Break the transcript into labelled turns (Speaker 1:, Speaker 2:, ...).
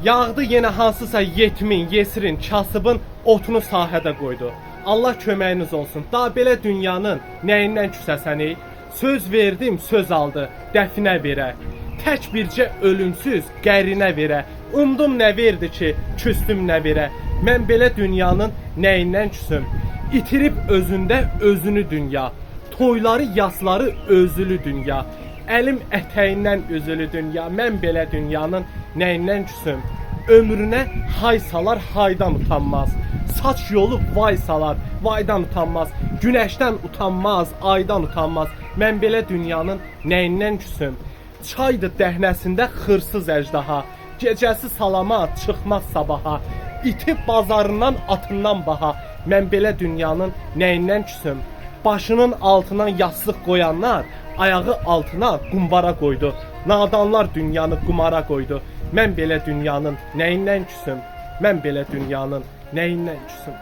Speaker 1: Yağdı yenə hansısa yetimin, yesirin, kasıbın otunu sahədə qoydu. Allah köməyiniz olsun. Daha belə dünyanın nəyindən küsəsəni? Söz verdim, söz aldı, dəfinə verə. Tək bircə ölümsüz qərinə verə. Umdum nə verdi ki, küstüm nə verə. Mən belə dünyanın nəyindən küsüm? İtirib özündə özünü dünya. Toyları, yasları özülü dünya. Əlim ətəyindən üzülü dünya. Mən belə dünyanın nəyindən küsüm? Ömrünə hay salar, haydan utanmaz. Saç yolu vay salar, vaydan utanmaz. Güneşdən utanmaz, aydan utanmaz. Mən belə dünyanın nəyindən küsüm? Çaydı dəhnəsində xırsız əjdaha. Gecəsi salamat, çıxmaz sabaha. İti bazarından, atından baha. Mən belə dünyanın nəyindən küsüm? Başının altına yastıq qoyanlar ayağı altına qumbara qoydu. Nadanlar dünyanı qumara qoydu. Mən belə dünyanın nəyindən küsüm? Mən belə dünyanın nəyindən küsüm?